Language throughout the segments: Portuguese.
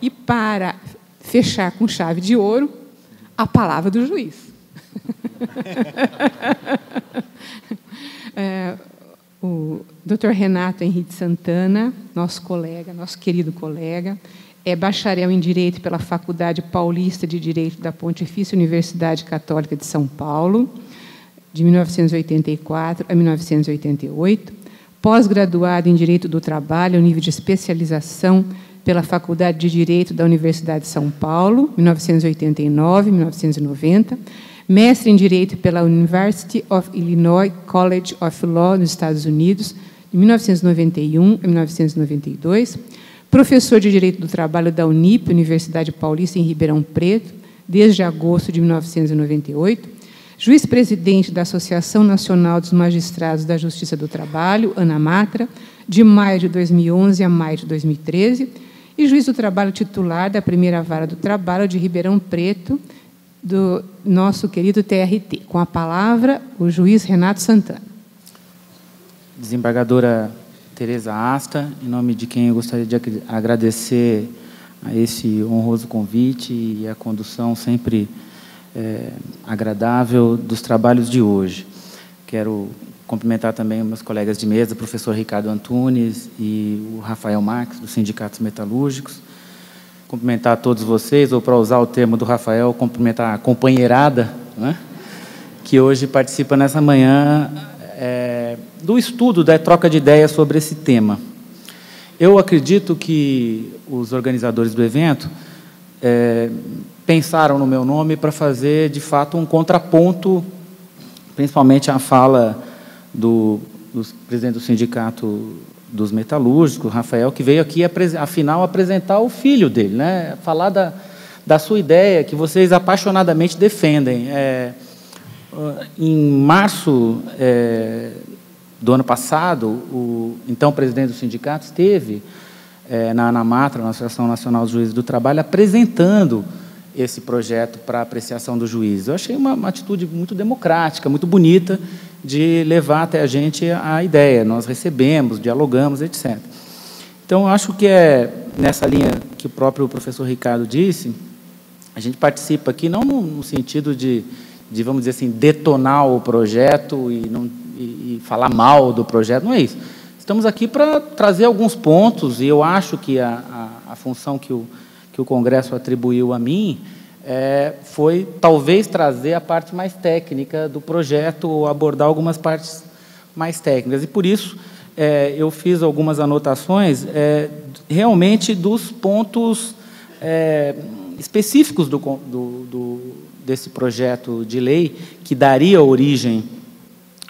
E para fechar com chave de ouro, a palavra do juiz. O Dr. Renato Henrique Santana, nosso colega, nosso querido colega, é bacharel em Direito pela Faculdade Paulista de Direito da Pontifícia Universidade Católica de São Paulo, de 1984 a 1988, pós-graduado em Direito do Trabalho, nível de especialização pela Faculdade de Direito da Universidade de São Paulo, 1989 1990, mestre em Direito pela University of Illinois College of Law, nos Estados Unidos, de 1991 a 1992, professor de Direito do Trabalho da Unip, Universidade Paulista, em Ribeirão Preto, desde agosto de 1998, juiz-presidente da Associação Nacional dos Magistrados da Justiça do Trabalho, ANAMATRA, de maio de 2011 a maio de 2013, e juiz do trabalho titular da Primeira Vara do Trabalho de Ribeirão Preto, do nosso querido TRT. Com a palavra, o juiz Renato Santana. Desembargadora Tereza Asta, em nome de quem eu gostaria de agradecer a esse honroso convite e a condução sempre agradável dos trabalhos de hoje. Quero cumprimentar também meus colegas de mesa, o professor Ricardo Antunes e o Rafael Marques, dos Sindicatos Metalúrgicos. Cumprimentar a todos vocês, ou, para usar o termo do Rafael, cumprimentar a companheirada, né, que hoje participa nessa manhã do estudo, da troca de ideias sobre esse tema. Eu acredito que os organizadores do evento pensaram no meu nome para fazer, de fato, um contraponto, principalmente à fala do presidente do Sindicato dos Metalúrgicos, Rafael, que veio aqui, afinal, apresentar o filho dele, né? Falar da sua ideia, que vocês apaixonadamente defendem. Em março do ano passado, o então presidente do sindicato esteve na ANAMATRA, na Associação Nacional dos Juízes do Trabalho, apresentando esse projeto para apreciação do juiz. Eu achei uma atitude muito democrática, muito bonita, de levar até a gente a ideia. Nós recebemos, dialogamos, etc. Então, eu acho que nessa linha que o próprio professor Ricardo disse, a gente participa aqui não no sentido de vamos dizer assim, detonar o projeto e falar mal do projeto, não é isso. Estamos aqui para trazer alguns pontos, e eu acho que a função que o Congresso atribuiu a mim foi, talvez, trazer a parte mais técnica do projeto, ou abordar algumas partes mais técnicas. E, por isso, eu fiz algumas anotações, realmente, dos pontos específicos desse projeto de lei, que daria origem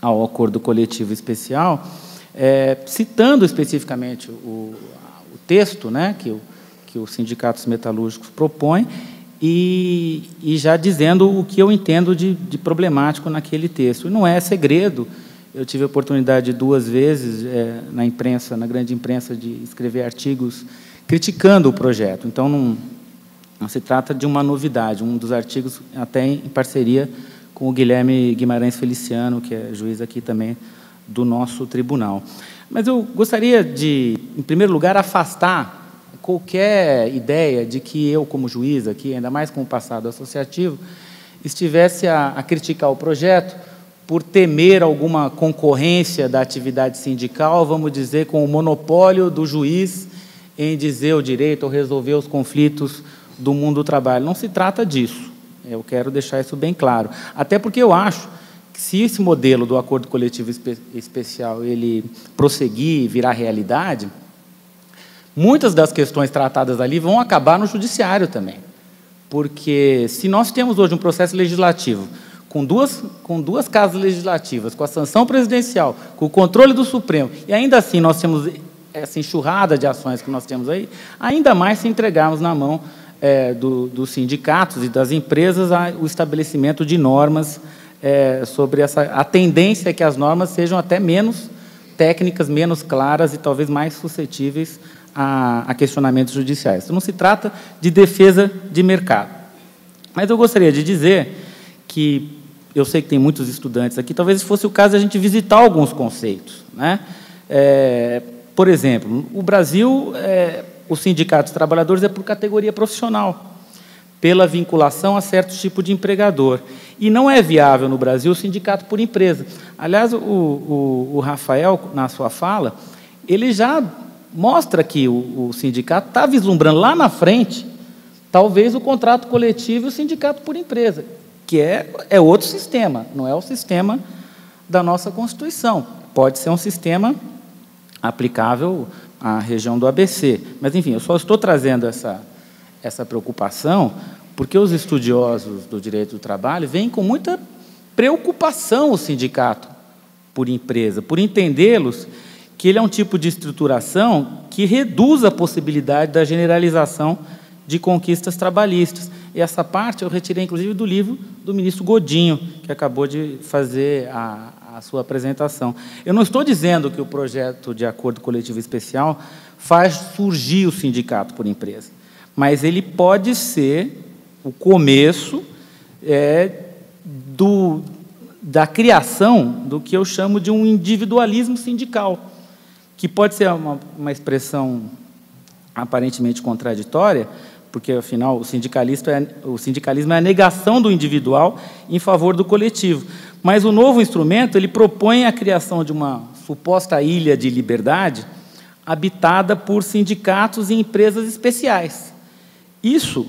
ao acordo coletivo especial, citando especificamente o texto, né, que os sindicatos metalúrgicos propõem, e já dizendo o que eu entendo de problemático naquele texto. E não é segredo, eu tive a oportunidade 2 vezes na imprensa, na grande imprensa, de escrever artigos criticando o projeto. Então, não se trata de uma novidade. Um dos artigos, até em parceria com o Guilherme Guimarães Feliciano, que é juiz aqui também do nosso tribunal. Mas eu gostaria de, em primeiro lugar, afastar qualquer ideia de que eu, como juiz aqui, ainda mais com o passado associativo, estivesse a criticar o projeto por temer alguma concorrência da atividade sindical, vamos dizer, com o monopólio do juiz em dizer o direito ou resolver os conflitos do mundo do trabalho. Não se trata disso. Eu quero deixar isso bem claro. Até porque eu acho que, se esse modelo do acordo coletivo especial ele prosseguir e virar realidade, muitas das questões tratadas ali vão acabar no judiciário também. Porque, se nós temos hoje um processo legislativo com duas casas legislativas, com a sanção presidencial, com o controle do Supremo, e ainda assim nós temos essa enxurrada de ações que nós temos aí, ainda mais se entregarmos na mão dos sindicatos e das empresas o estabelecimento de normas sobre a tendência é que as normas sejam até menos técnicas, menos claras e talvez mais suscetíveis a questionamentos judiciais. Então, não se trata de defesa de mercado. Mas eu gostaria de dizer que eu sei que tem muitos estudantes aqui, talvez fosse o caso de a gente visitar alguns conceitos, né? Por exemplo, o Brasil os sindicatos trabalhadores é por categoria profissional, pela vinculação a certo tipo de empregador. E não é viável no Brasil o sindicato por empresa. Aliás, o Rafael, na sua fala, ele já mostra que o sindicato está vislumbrando lá na frente, talvez, o contrato coletivo e o sindicato por empresa, que é outro sistema, não é o sistema da nossa Constituição. Pode ser um sistema aplicável à região do ABC. Mas, enfim, eu só estou trazendo essa preocupação porque os estudiosos do direito do trabalho veem com muita preocupação o sindicato por empresa, por entendê-los que ele é um tipo de estruturação que reduz a possibilidade da generalização de conquistas trabalhistas. E essa parte eu retirei, inclusive, do livro do ministro Godinho, que acabou de fazer a sua apresentação. Eu não estou dizendo que o projeto de acordo coletivo especial faz surgir o sindicato por empresa, mas ele pode ser o começo da criação do que eu chamo de um individualismo sindical, que pode ser uma expressão aparentemente contraditória, porque, afinal, o sindicalismo é a negação do individual em favor do coletivo. Mas o novo instrumento ele propõe a criação de uma suposta ilha de liberdade habitada por sindicatos e empresas especiais. Isso,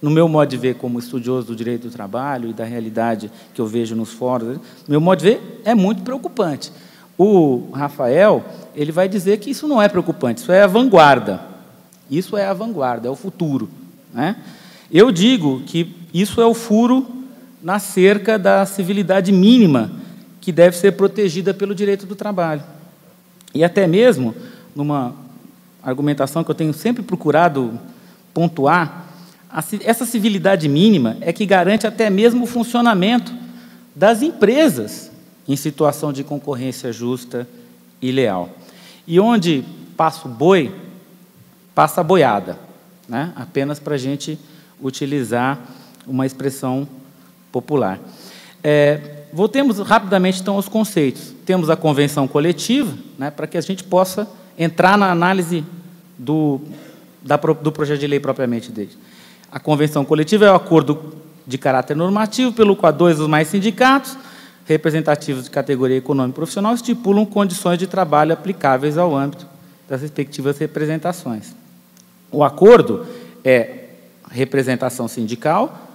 no meu modo de ver, como estudioso do direito do trabalho e da realidade que eu vejo nos fóruns, no meu modo de ver, é muito preocupante. O Rafael ele vai dizer que isso não é preocupante, isso é a vanguarda. Isso é a vanguarda, é o futuro, né? Eu digo que isso é o furo na cerca da civilidade mínima que deve ser protegida pelo direito do trabalho. E até mesmo, numa argumentação que eu tenho sempre procurado pontuar, essa civilidade mínima é que garante até mesmo o funcionamento das empresas em situação de concorrência justa e leal. E onde passa o boi, passa a boiada, né? Apenas para a gente utilizar uma expressão popular. Voltemos rapidamente, então, aos conceitos. Temos a convenção coletiva, né, para que a gente possa entrar na análise do projeto de lei propriamente dele. A convenção coletiva é o acordo de caráter normativo pelo qual dois ou mais sindicatos, representativos de categoria econômica e profissional, estipulam condições de trabalho aplicáveis ao âmbito das respectivas representações. O acordo é representação sindical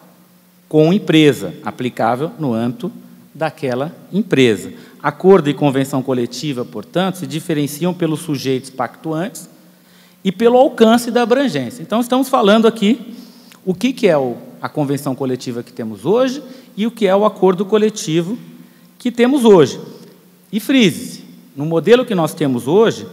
com empresa, aplicável no âmbito daquela empresa. Acordo e convenção coletiva, portanto, se diferenciam pelos sujeitos pactuantes e pelo alcance da abrangência. Então, estamos falando aqui o que é a convenção coletiva que temos hoje e o que é o acordo coletivo que temos hoje. E frise-se, no modelo que nós temos hoje,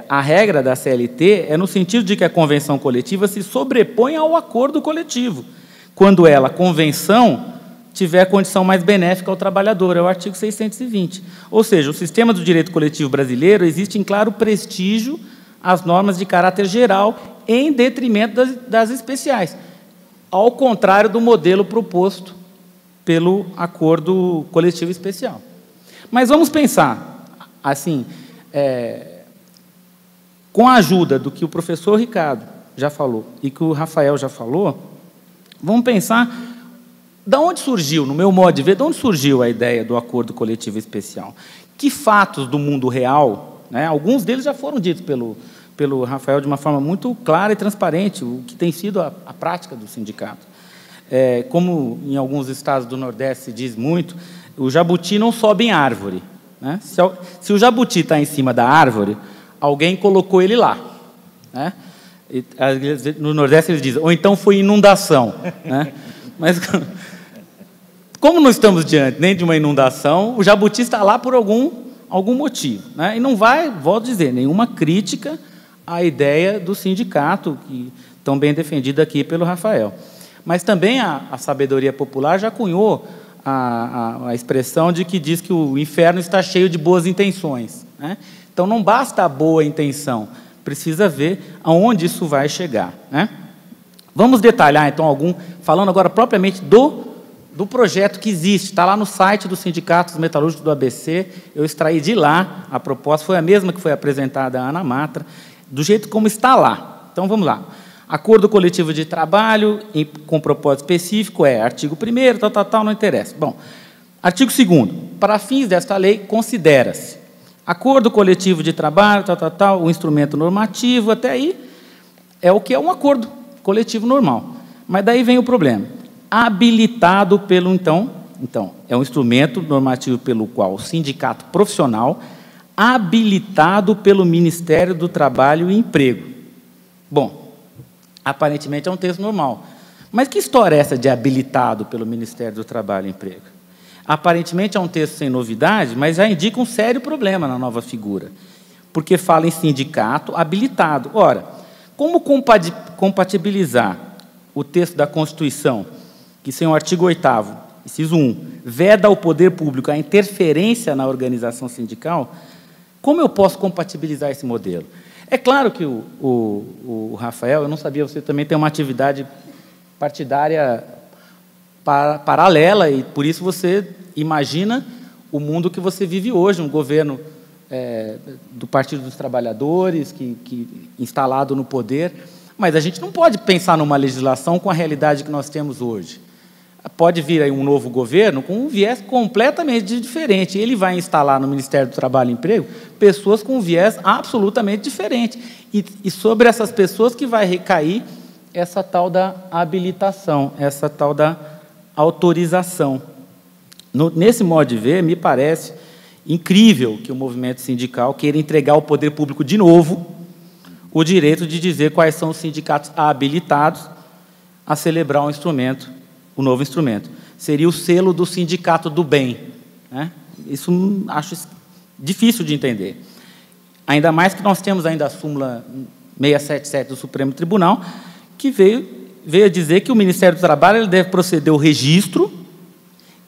a regra da CLT é no sentido de que a convenção coletiva se sobrepõe ao acordo coletivo, quando ela, convenção, tiver condição mais benéfica ao trabalhador, é o artigo 620. Ou seja, o sistema do direito coletivo brasileiro existe em claro prestígio às normas de caráter geral, em detrimento das especiais, ao contrário do modelo proposto pelo acordo coletivo especial. Mas vamos pensar, assim, com a ajuda do que o professor Ricardo já falou e que o Rafael já falou, vamos pensar de onde surgiu, no meu modo de ver, de onde surgiu a ideia do acordo coletivo especial. Que fatos do mundo real, né, alguns deles já foram ditos pelo Rafael de uma forma muito clara e transparente, o que tem sido a prática do sindicato. Como em alguns estados do Nordeste se diz muito, o jabuti não sobe em árvore, né? Se o jabuti está em cima da árvore, alguém colocou ele lá, né? E, no Nordeste eles dizem, ou então foi inundação, né? Mas como não estamos diante nem de uma inundação, o jabuti está lá por algum motivo, né? E não vai, volto a dizer, nenhuma crítica à ideia do sindicato, que tão bem defendida aqui pelo Rafael. Mas também a sabedoria popular já cunhou a expressão de que diz que o inferno está cheio de boas intenções, né? Então, não basta a boa intenção, precisa ver aonde isso vai chegar, né? Vamos detalhar, então, falando agora propriamente do projeto que existe, está lá no site do Sindicato dos Metalúrgicos do ABC, eu extraí de lá, a proposta foi a mesma que foi apresentada à Ana Matra, do jeito como está lá. Então, vamos lá. Acordo coletivo de trabalho com propósito específico artigo 1º, tal, não interessa. Bom, artigo 2º. Para fins desta lei, considera-se acordo coletivo de trabalho, o instrumento normativo, até aí é o que é um acordo coletivo normal. Mas daí vem o problema. Habilitado pelo, então, é um instrumento normativo pelo qual o sindicato profissional, habilitado pelo Ministério do Trabalho e Emprego. Bom, aparentemente é um texto normal. Mas que história é essa de habilitado pelo Ministério do Trabalho e Emprego? Aparentemente é um texto sem novidade, mas já indica um sério problema na nova figura, porque fala em sindicato habilitado. Ora, como compatibilizar o texto da Constituição, que sem o artigo 8º, inciso 1, veda ao poder público a interferência na organização sindical, como eu posso compatibilizar esse modelo? É claro que o Rafael, eu não sabia, você também tem uma atividade partidária paralela, e por isso você imagina o mundo que você vive hoje, um governo do Partido dos Trabalhadores, que instalado no poder, mas a gente não pode pensar numa legislação com a realidade que nós temos hoje. Pode vir aí um novo governo com um viés completamente diferente. Ele vai instalar no Ministério do Trabalho e Emprego pessoas com um viés absolutamente diferente. E sobre essas pessoas que vai recair essa tal da habilitação, essa tal da autorização. Nesse modo de ver, me parece incrível que o movimento sindical queira entregar ao poder público de novo o direito de dizer quais são os sindicatos habilitados a celebrar o novo instrumento. Seria o selo do sindicato do bem, né? Isso acho difícil de entender. Ainda mais que nós temos ainda a súmula 677 do Supremo Tribunal, que veio a dizer que o Ministério do Trabalho ele deve proceder ao registro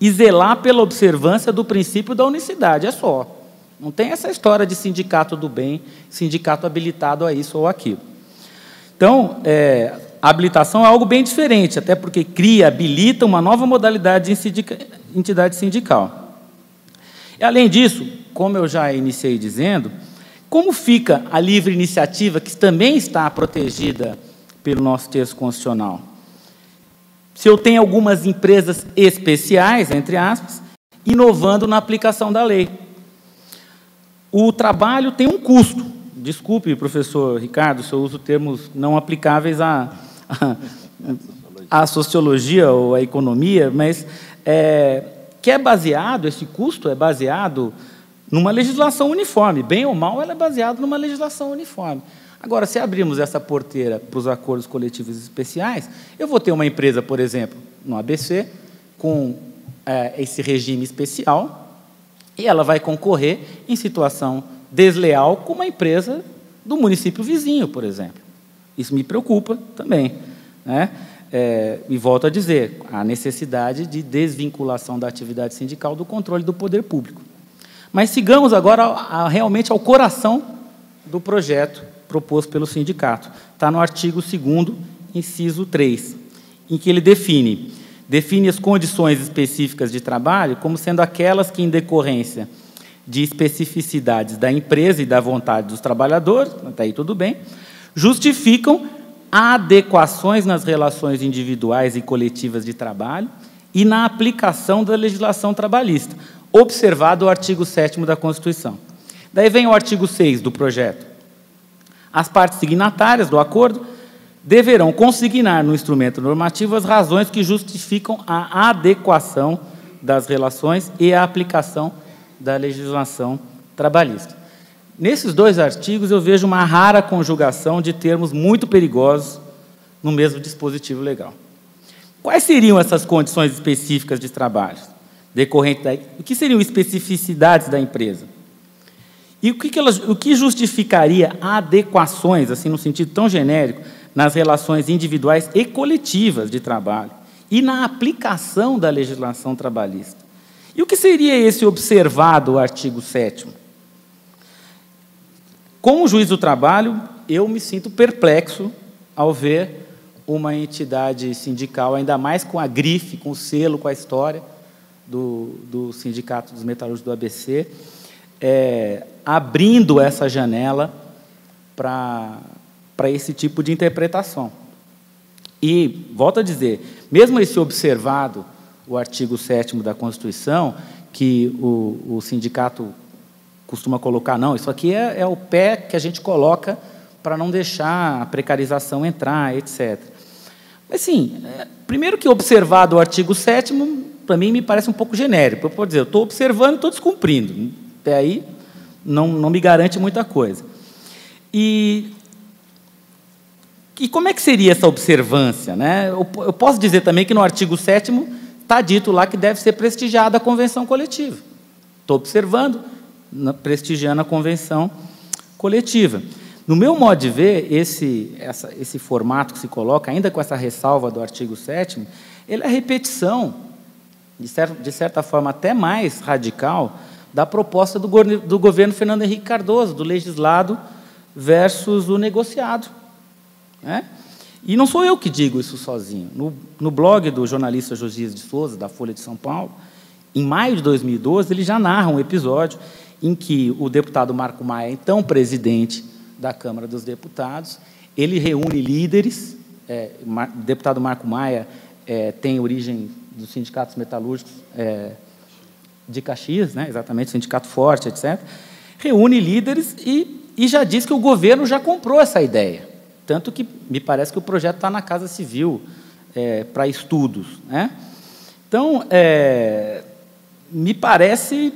e zelar pela observância do princípio da unicidade. É só. Não tem essa história de sindicato do bem, sindicato habilitado a isso ou aquilo. Então, a habilitação é algo bem diferente, até porque habilita uma nova modalidade de entidade sindical. E, além disso, como eu já iniciei dizendo, como fica a livre iniciativa, que também está protegida pelo nosso texto constitucional? Se eu tenho algumas empresas especiais, entre aspas, inovando na aplicação da lei. O trabalho tem um custo. Desculpe, professor Ricardo, se eu uso termos não aplicáveis à sociologia ou à economia, mas esse custo é baseado numa legislação uniforme. Bem ou mal, ela é baseada numa legislação uniforme. Agora, se abrirmos essa porteira para os acordos coletivos especiais, eu vou ter uma empresa, por exemplo, no ABC, com esse regime especial, e ela vai concorrer em situação desleal com uma empresa do município vizinho, por exemplo. Isso me preocupa também, né? E volto a dizer, a necessidade de desvinculação da atividade sindical do controle do poder público. Mas sigamos agora realmente ao coração do projeto proposto pelo sindicato. Está no artigo 2º, inciso 3, em que ele define as condições específicas de trabalho como sendo aquelas que, em decorrência de especificidades da empresa e da vontade dos trabalhadores, até aí tudo bem, justificam adequações nas relações individuais e coletivas de trabalho e na aplicação da legislação trabalhista, observado o artigo 7º da Constituição. Daí vem o artigo 6 do projeto. As partes signatárias do acordo deverão consignar no instrumento normativo as razões que justificam a adequação das relações e a aplicação da legislação trabalhista. Nesses dois artigos, eu vejo uma rara conjugação de termos muito perigosos no mesmo dispositivo legal. Quais seriam essas condições específicas de trabalho? O que seriam especificidades da empresa? E o que justificaria adequações, assim, no sentido tão genérico, nas relações individuais e coletivas de trabalho e na aplicação da legislação trabalhista? E o que seria esse observado artigo 7º? Como juiz do trabalho, eu me sinto perplexo ao ver uma entidade sindical, ainda mais com a grife, com o selo, com a história do Sindicato dos Metalúrgicos do ABC, abrindo essa janela para esse tipo de interpretação. E, volto a dizer, mesmo esse observado, o artigo 7º da Constituição, que o sindicato costuma colocar, não, isso aqui é o pé que a gente coloca para não deixar a precarização entrar, etc. Mas, sim, primeiro que observado o artigo 7º, para mim, me parece um pouco genérico. Eu posso dizer, eu estou observando e estou descumprindo. Até aí, não me garante muita coisa. E como é que seria essa observância, né? Eu posso dizer também que no artigo 7º está dito lá que deve ser prestigiada a convenção coletiva. Estou observando, prestigiando a convenção coletiva. No meu modo de ver, esse formato que se coloca, ainda com essa ressalva do artigo 7º, ele é a repetição, de certa forma até mais radical, da proposta do governo Fernando Henrique Cardoso, do legislado versus o negociado. Né? E não sou eu que digo isso sozinho. No blog do jornalista Josias de Souza, da Folha de São Paulo, em maio de 2012, ele já narra um episódio em que o deputado Marco Maia, então presidente da Câmara dos Deputados, ele reúne líderes. O deputado Marco Maia tem origem dos sindicatos metalúrgicos de Caxias, né, exatamente, sindicato forte, etc. Reúne líderes e já diz que o governo já comprou essa ideia. Tanto que me parece que o projeto está na Casa Civil para estudos. Né? Então, me parece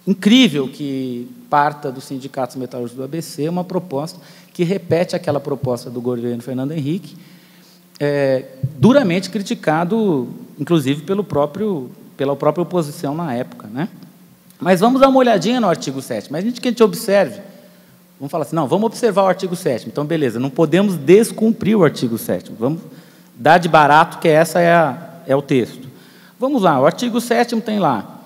incrível que parta dos sindicatos metalúrgicos do ABC uma proposta que repete aquela proposta do governo Fernando Henrique, duramente criticado, inclusive, pela própria oposição na época. Né? Mas vamos dar uma olhadinha no artigo 7º. Mas que a gente observe. Vamos falar assim, não, vamos observar o artigo 7º. Então, beleza, não podemos descumprir o artigo 7º. Vamos dar de barato que essa é o texto. Vamos lá, o artigo 7º tem lá,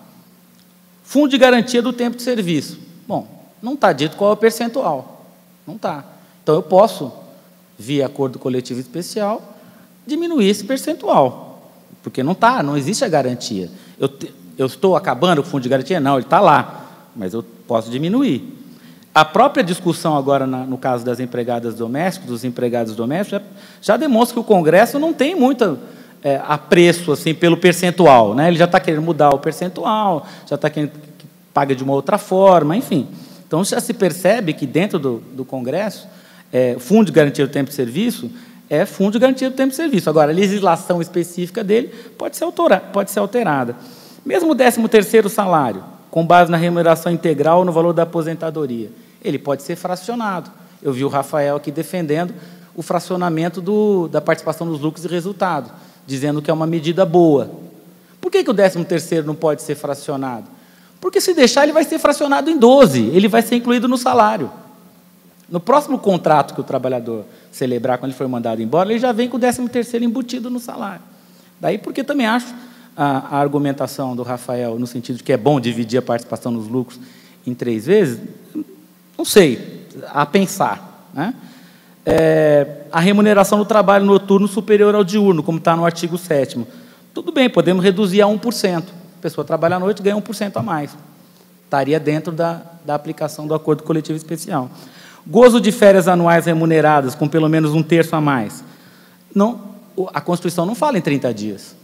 fundo de garantia do tempo de serviço. Bom, não está dito qual é o percentual. Não está. Então, eu posso, via acordo coletivo especial, diminuir esse percentual. Porque não existe a garantia. Eu estou acabando com o fundo de garantia? Não, ele está lá. Mas eu posso diminuir. A própria discussão agora, no caso das empregadas domésticas, dos empregados domésticos, já demonstra que o Congresso não tem muito apreço assim, pelo percentual. Né? Ele já está querendo mudar o percentual, já está querendo que pague de uma outra forma, enfim. Então, já se percebe que, dentro do Congresso, fundo de garantia do tempo de serviço é fundo de garantia do tempo de serviço. Agora, a legislação específica dele pode ser alterada. Mesmo o 13º salário, com base na remuneração integral no valor da aposentadoria, ele pode ser fracionado. Eu vi o Rafael aqui defendendo o fracionamento da participação dos lucros e resultados, dizendo que é uma medida boa. Por que o 13º não pode ser fracionado? Porque, se deixar, ele vai ser fracionado em 12, ele vai ser incluído no salário. No próximo contrato que o trabalhador celebrar, quando ele for mandado embora, ele já vem com o 13º embutido no salário. Daí, porque também acho a argumentação do Rafael, no sentido de que é bom dividir a participação nos lucros em 3 vezes, não sei, a pensar. Né? A remuneração do trabalho noturno superior ao diurno, como está no artigo 7º. Tudo bem, podemos reduzir a 1%. A pessoa trabalha à noite e ganha 1% a mais. Estaria dentro da aplicação do acordo coletivo especial. Gozo de férias anuais remuneradas, com pelo menos 1/3 a mais. Não, a Constituição não fala em 30 dias.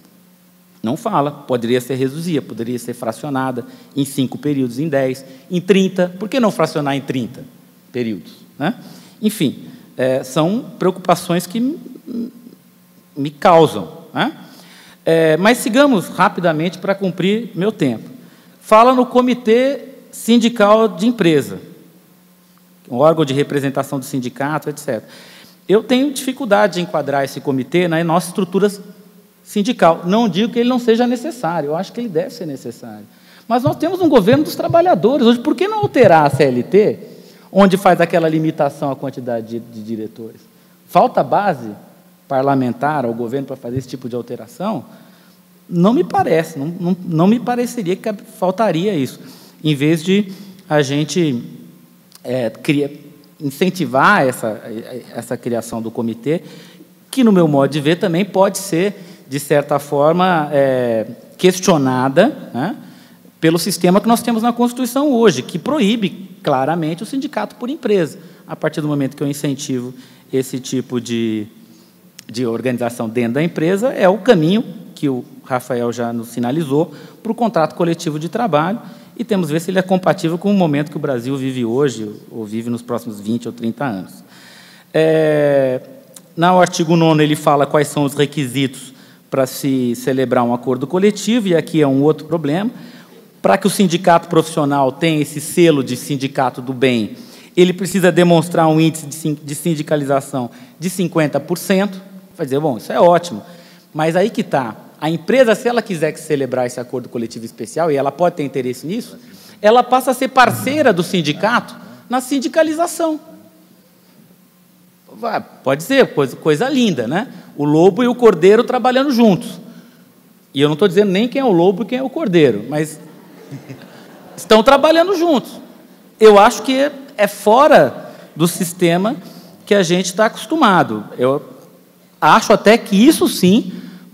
Não fala. Poderia ser reduzida, poderia ser fracionada em 5 períodos, em 10, em 30. Por que não fracionar em 30 períodos? Né? Enfim, são preocupações que me causam. Né? Mas sigamos rapidamente para cumprir meu tempo. Fala no Comitê Sindical de Empresa, um órgão de representação do sindicato, etc. Eu tenho dificuldade de enquadrar esse comitê na nossa estrutura sindical. Não digo que ele não seja necessário, eu acho que ele deve ser necessário. Mas nós temos um governo dos trabalhadores. Hoje, por que não alterar a CLT, onde faz aquela limitação à quantidade de diretores? Falta base parlamentar ao governo para fazer esse tipo de alteração? Não me parece, não me pareceria que faltaria isso, em vez de a gente incentivar essa criação do comitê, que, no meu modo de ver, também pode ser, de certa forma, questionada, né, pelo sistema que nós temos na Constituição hoje, que proíbe claramente o sindicato por empresa. a partir do momento que eu incentivo esse tipo de organização dentro da empresa, é o caminho que o Rafael já nos sinalizou para o contrato coletivo de trabalho, e temos que ver se ele é compatível com o momento que o Brasil vive hoje, ou vive nos próximos 20 ou 30 anos. No artigo 9º, ele fala quais são os requisitos para se celebrar um acordo coletivo, e aqui é um outro problema. Para que o sindicato profissional tenha esse selo de sindicato do bem, ele precisa demonstrar um índice de sindicalização de 50%. Vai dizer, bom, isso é ótimo, mas aí que está. A empresa, se ela quiser celebrar esse acordo coletivo especial, e ela pode ter interesse nisso, ela passa a ser parceira do sindicato na sindicalização. Pode ser, coisa linda, né? O lobo e o cordeiro trabalhando juntos. E eu não estou dizendo nem quem é o lobo e quem é o cordeiro, mas estão trabalhando juntos. Eu acho que é fora do sistema que a gente está acostumado. Eu acho até que isso, sim,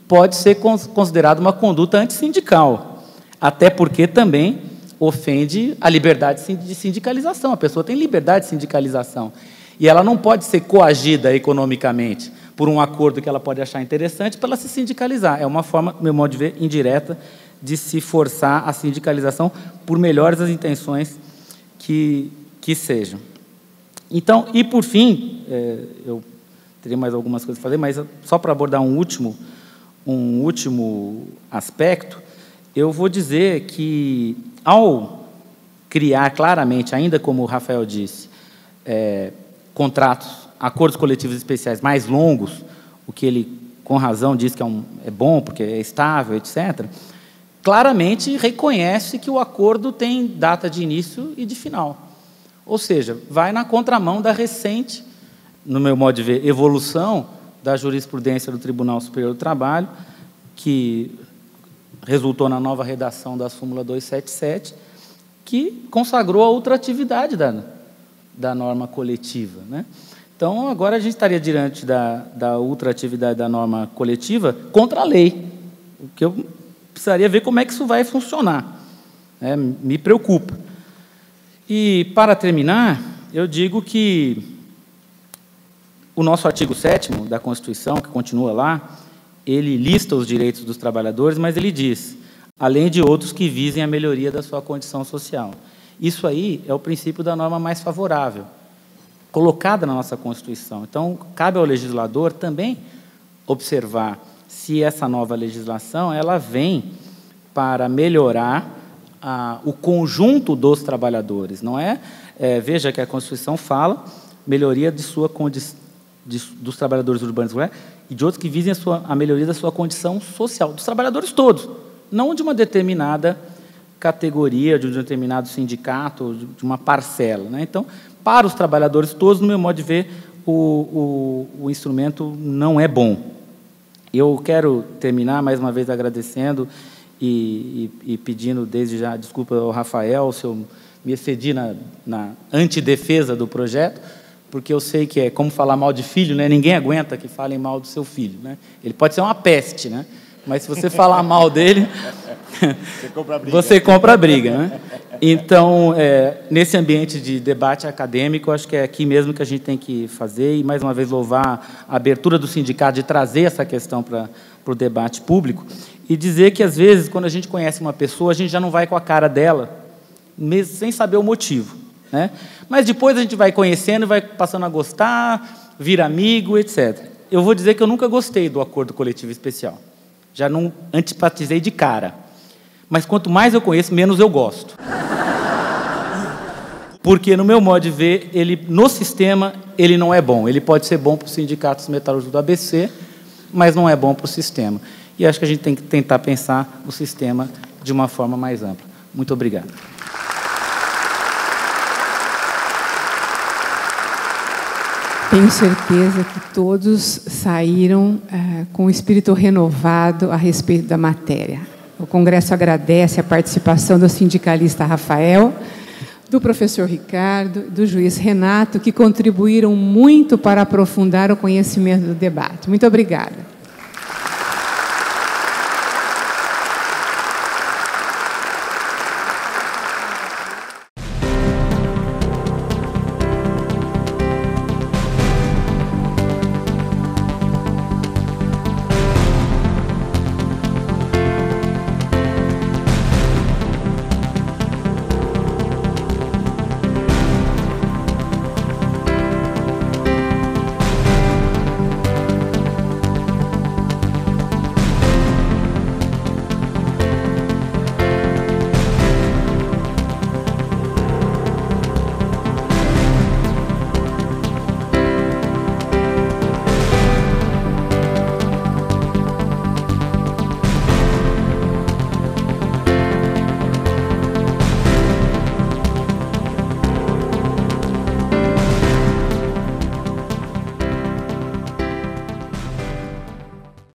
pode ser considerado uma conduta antissindical, até porque também ofende a liberdade de sindicalização. A pessoa tem liberdade de sindicalização. E ela não pode ser coagida economicamente por um acordo que ela pode achar interessante para ela se sindicalizar. É uma forma, no meu modo de ver, indireta de se forçar a sindicalização, por melhores as intenções que sejam. Então, e por fim, eu teria mais algumas coisas a fazer, mas só para abordar um último aspecto, eu vou dizer que, ao criar claramente, ainda como o Rafael disse, contratos, acordos coletivos especiais mais longos, o que ele, com razão, diz que é bom, porque é estável, etc., claramente reconhece que o acordo tem data de início e de final. Ou seja, vai na contramão da recente, no meu modo de ver, evolução da jurisprudência do Tribunal Superior do Trabalho, que resultou na nova redação da súmula 277, que consagrou a ultratividade da norma coletiva, né? Então, agora a gente estaria diante da ultratividade da norma coletiva contra a lei, o que eu precisaria ver como é que isso vai funcionar. Me preocupa. E, para terminar, eu digo que o nosso artigo 7º da Constituição, que continua lá, ele lista os direitos dos trabalhadores, mas ele diz, além de outros que visem a melhoria da sua condição social. Isso aí é o princípio da norma mais favorável, colocada na nossa Constituição. Então, cabe ao legislador também observar se essa nova legislação ela vem para melhorar o conjunto dos trabalhadores. Não veja que a Constituição fala melhoria de sua dos trabalhadores urbanos e de outros que visem a melhoria da sua condição social, dos trabalhadores todos, não de uma determinada categoria, de um determinado sindicato, de uma parcela, né? Então, para os trabalhadores todos, no meu modo de ver, o instrumento não é bom. Eu quero terminar, mais uma vez, agradecendo e pedindo, desde já, desculpa ao Rafael, se eu me excedi na antidefesa do projeto, porque eu sei que é como falar mal de filho, né? Ninguém aguenta que falem mal do seu filho, né? Ele pode ser uma peste, né? Mas se você falar mal dele, você compra a briga, né? Então, nesse ambiente de debate acadêmico, acho que é aqui mesmo que a gente tem que fazer, e, mais uma vez, louvar a abertura do sindicato de trazer essa questão para o debate público, e dizer que, às vezes, quando a gente conhece uma pessoa, a gente já não vai com a cara dela, mesmo sem saber o motivo, né? Mas depois a gente vai conhecendo, vai passando a gostar, vira amigo, etc. Eu vou dizer que eu nunca gostei do acordo coletivo especial. Já não antipatizei de cara. Mas quanto mais eu conheço, menos eu gosto. Porque, no meu modo de ver, no sistema, ele não é bom. Ele pode ser bom para os sindicatos metalúrgicos do ABC, mas não é bom para o sistema. E acho que a gente tem que tentar pensar o sistema de uma forma mais ampla. Muito obrigado. Tenho certeza que todos saíram com o espírito renovado a respeito da matéria. O Congresso agradece a participação do sindicalista Rafael, do professor Ricardo, do juiz Renato, que contribuíram muito para aprofundar o conhecimento do debate. Muito obrigada.